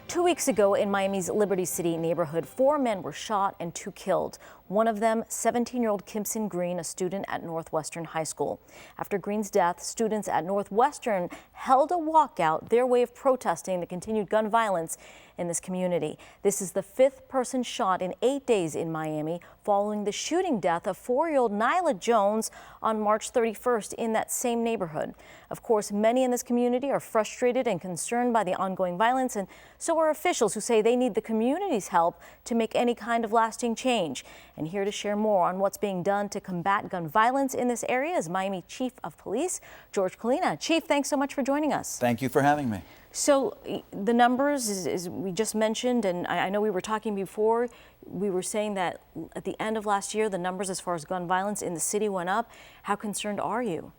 2 weeks ago in Miami's Liberty City neighborhood, 4 men were shot and 2 killed. One of them, 17-year-old Kimson Green, a student at Northwestern High School. After Green's death, students at Northwestern held a walkout, their way of protesting the continued gun violence in this community. This is the 5th person shot in 8 days in Miami following the shooting death of 4-year-old Nyla Jones on March 31st in that same neighborhood. Of course, many in this community are frustrated and concerned by the ongoing violence, and so are officials who say they need the community's help to make any kind of lasting change. And here to share more on what's being done to combat gun violence in this area is Miami Chief of Police Jorge Colina. Chief, thanks so much for joining us. Thank you for having me. So the numbers, is we just mentioned, and I know we were talking before, we were saying that at the end of last year, the numbers as far as gun violence in the city went up. How concerned are you?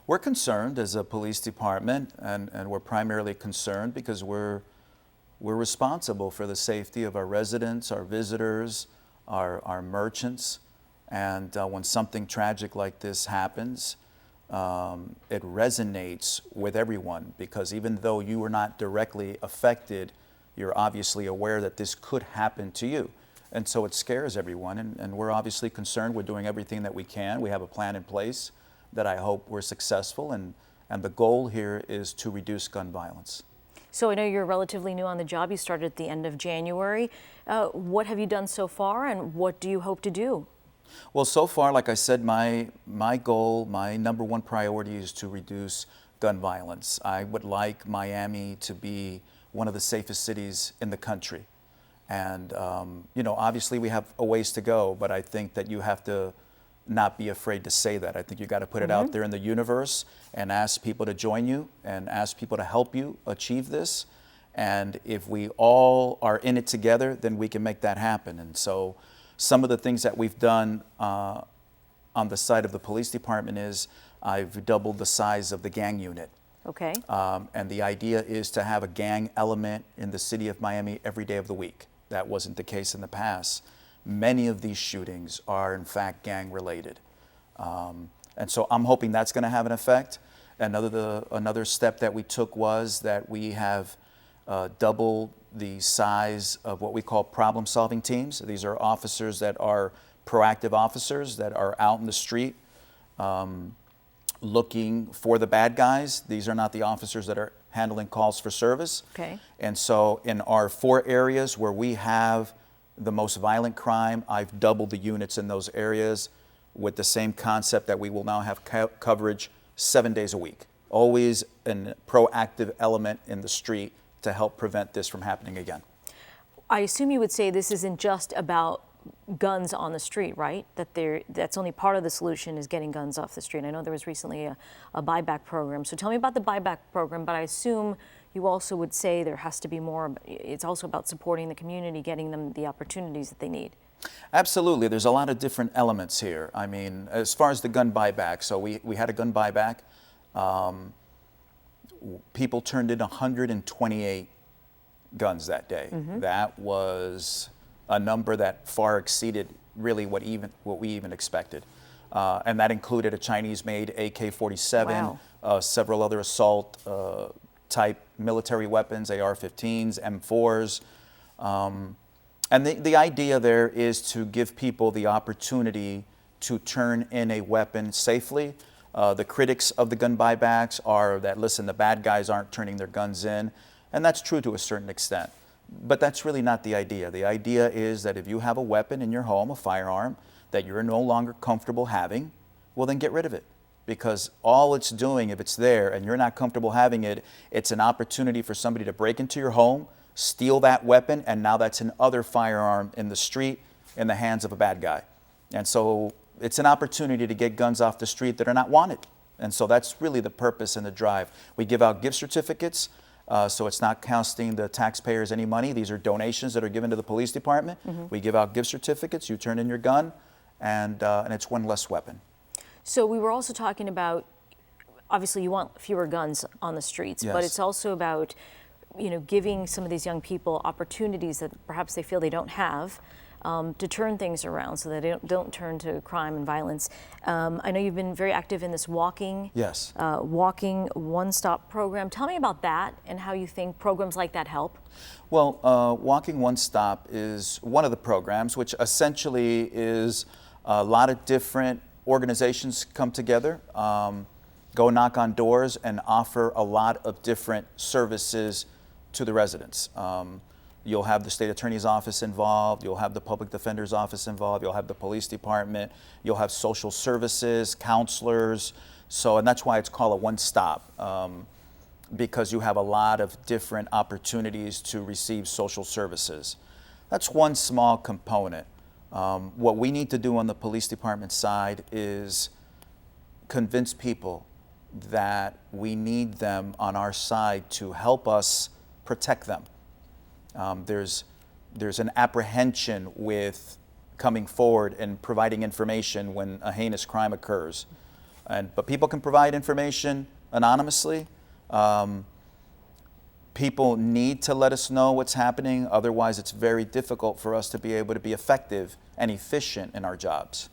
We're concerned as a police department, and we're primarily concerned because we're responsible for the safety of our residents, our visitors, our merchants. And when something tragic like this happens, it resonates with everyone, because even though you were not directly affected, you're obviously aware that this could happen to you. And so it scares everyone, and we're obviously concerned. We're doing everything that we can. We have a plan in place that I hope we're successful, and the goal here is to reduce gun violence. So I know you're relatively new on the job. You started at the end of January. What have you done so far, and what do you hope to do? Well, so far, like I said, my goal, my #1 priority is to reduce gun violence. I would like Miami to be one of the safest cities in the country. And, you know, obviously we have a ways to go, but I think that you have to not be afraid to say that. I think you got to put it out there in the universe and ask people to join you and ask people to help you achieve this. And if we all are in it together, then we can make that happen. And so some of the things that we've done on the side of the police department is I've doubled the size of the gang unit. Okay. And the idea is to have a gang element in the city of Miami every day of the week. That wasn't the case in the past. Many of these shootings are in fact gang related. And so I'm hoping that's going to have an effect. Another step that we took was that we have doubled the size of what we call problem solving teams. These are officers that are proactive officers that are out in the street looking for the bad guys. These are not the officers that are handling calls for service. Okay. And so in our 4 areas where we have the most violent crime, I've doubled the units in those areas with the same concept that we will now have coverage 7 days a week. Always a proactive element in the street to help prevent this from happening again. I assume you would say this isn't just about guns on the street, right? That's only part of the solution, is getting guns off the street. I know there was recently a Buyback program. So tell me about the Buyback program, but I assume you also would say there has to be more. It's also about supporting the community, getting them the opportunities that they need. Absolutely. There's a lot of different elements here. I mean, as far as the gun buyback, so we had a gun buyback. People turned in 128 guns that day. That was a number that far exceeded really what we even expected. And that included a Chinese-made AK-47, several other assault type military weapons, AR-15s, M4s. And the idea there is to give people the opportunity to turn in a weapon safely. The critics of the gun buybacks are that, listen, the bad guys aren't turning their guns in. And that's true to a certain extent. But that's really not the idea. The idea is that if you have a weapon in your home, a firearm, that you're no longer comfortable having, well, then get rid of it. Because all it's doing, if it's there and you're not comfortable having it, it's an opportunity for somebody to break into your home, steal that weapon, and now that's another firearm in the street in the hands of a bad guy. And so it's an opportunity to get guns off the street that are not wanted. And so that's really the purpose and the drive. We give out gift certificates, so it's not costing the taxpayers any money. These are donations that are given to the police department. We give out gift certificates, you turn in your gun, and it's one less weapon. So we were also talking about, obviously you want fewer guns on the streets, but it's also about, you know, giving some of these young people opportunities that perhaps they feel they don't have. to turn things around so that they don't turn to crime and violence. I know you've been very active in this walking One Stop program. Tell me about that and how you think programs like that help. Well, Walking One Stop is one of the programs, which essentially is a lot of different organizations come together, go knock on doors and offer a lot of different services to the residents. You'll have the state attorney's office involved, you'll have the public defender's office involved, you'll have the police department, you'll have social services, counselors. And that's why it's called a one-stop, because you have a lot of different opportunities to receive social services. That's one small component. What we need to do on the police department side is convince people that we need them on our side to help us protect them. There's an apprehension with coming forward and providing information when a heinous crime occurs. But people can provide information anonymously. People need to let us know what's happening, otherwise it's very difficult for us to be able to be effective and efficient in our jobs.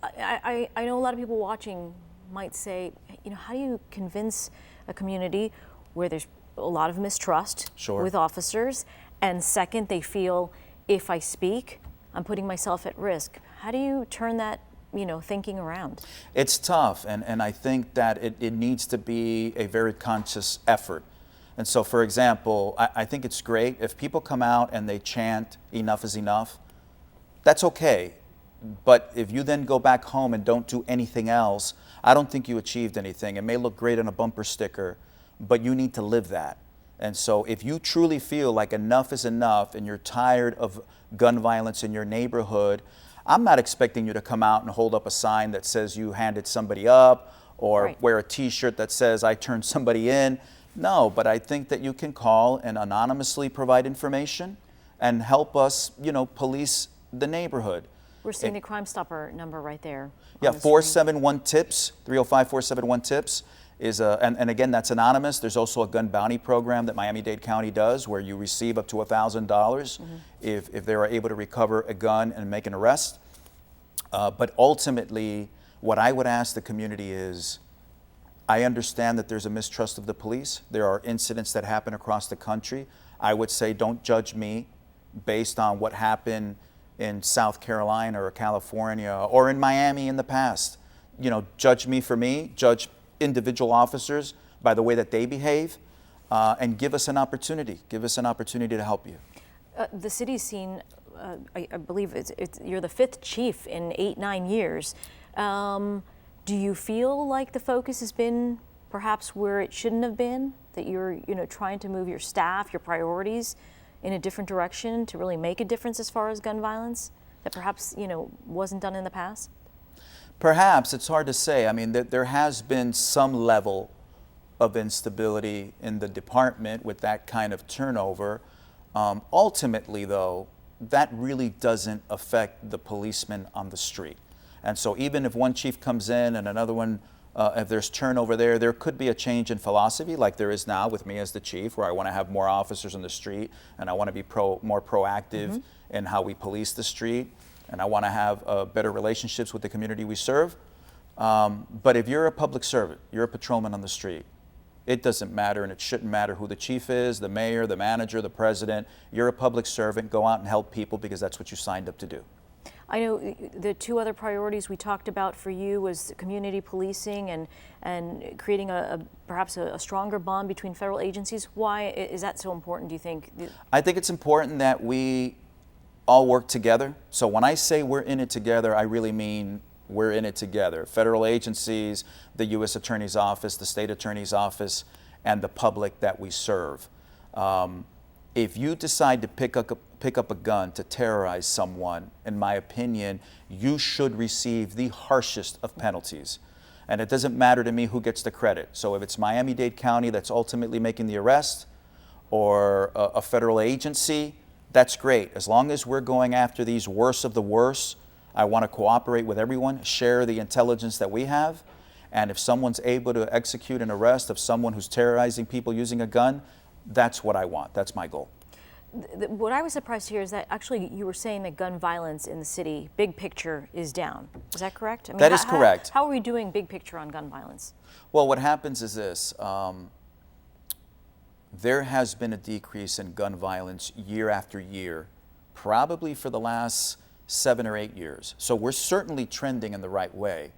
I know a lot of people watching might say, how do you convince a community where there's a lot of mistrust with officers, and second, they feel if I speak, I'm putting myself at risk? How do you turn that thinking around? It's tough, and I think that it needs to be a very conscious effort. And so, for example, I think it's great if people come out and they chant, "Enough is enough." That's okay. But if you then go back home and don't do anything else, I don't think you achieved anything. It may look great on a bumper sticker, but you need to live that. And so if you truly feel like enough is enough and you're tired of gun violence in your neighborhood, I'm not expecting you to come out and hold up a sign that says you handed somebody up or wear a t-shirt that says I turned somebody in. No, but I think that you can call and anonymously provide information and help us, police the neighborhood. We're seeing the Crime Stopper number right there. Yeah, 471-TIPS, 305-471-TIPS is and again, that's anonymous. There's also a gun bounty program that Miami-Dade County does where you receive up to $1,000 if they are able to recover a gun and make an arrest. But ultimately, what I would ask the community is, I understand that there's a mistrust of the police. There are incidents that happen across the country. I would say don't judge me based on what happened in South Carolina or California or in Miami in the past. Judge me for me, judge individual officers by the way that they behave, and give us an opportunity. Give us an opportunity to help you. The city's seen, I believe you're the 5th chief in 8-9 years. Do you feel like the focus has been perhaps where it shouldn't have been? That you're trying to move your staff, your priorities in a different direction to really make a difference as far as gun violence that perhaps wasn't done in the past? Perhaps. It's hard to say. I mean, there has been some level of instability in the department with that kind of turnover. Ultimately, though, that really doesn't affect the policeman on the street. And so even if one chief comes in and another one, if there's turnover there could be a change in philosophy like there is now with me as the chief, where I want to have more officers on the street and I want to be more proactive in how we police the street. And I want to have better relationships with the community we serve. But if you're a public servant, you're a patrolman on the street, it doesn't matter, and it shouldn't matter who the chief is, the mayor, the manager, the president. You're a public servant. Go out and help people because that's what you signed up to do. I know the 2 other priorities we talked about for you was community policing and creating perhaps a stronger bond between federal agencies. Why is that so important, do you think? I think it's important that we all work together. So when I say we're in it together, I really mean we're in it together. Federal agencies, the U.S. Attorney's Office, the State Attorney's Office, and the public that we serve. If you decide to pick up a gun to terrorize someone, in my opinion, you should receive the harshest of penalties. And it doesn't matter to me who gets the credit. So if it's Miami-Dade County that's ultimately making the arrest, or a federal agency, that's great. As long as we're going after these worst of the worst, I want to cooperate with everyone, share the intelligence that we have, and if someone's able to execute an arrest of someone who's terrorizing people using a gun, that's what I want. That's my goal. What I was surprised to hear is that actually you were saying that gun violence in the city, big picture, is down. Is that correct? I mean, That is correct. How are we doing big picture on gun violence? Well, what happens is this. There has been a decrease in gun violence year after year, probably for the last 7 or 8 years. So we're certainly trending in the right way.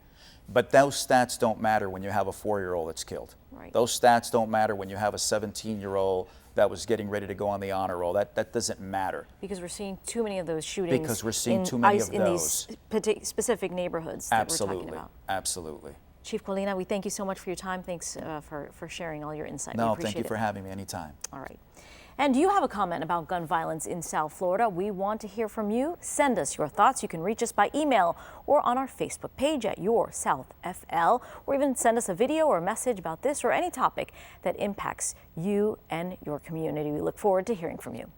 But those stats don't matter when you have a 4-year-old that's killed. Right. Those stats don't matter when you have a 17-year-old that was getting ready to go on the honor roll. That doesn't matter. Because we're seeing too many of those shootings. Because we're seeing too many of in those. these specific neighborhoods that we're talking about. Absolutely. Chief Colina, we thank you so much for your time. Thanks for sharing all your insight. No, we appreciate thank you it. for having me anytime. All right. And do you have a comment about gun violence in South Florida? We want to hear from you. Send us your thoughts. You can reach us by email or on our Facebook page at Your South FL, or even send us a video or a message about this or any topic that impacts you and your community. We look forward to hearing from you.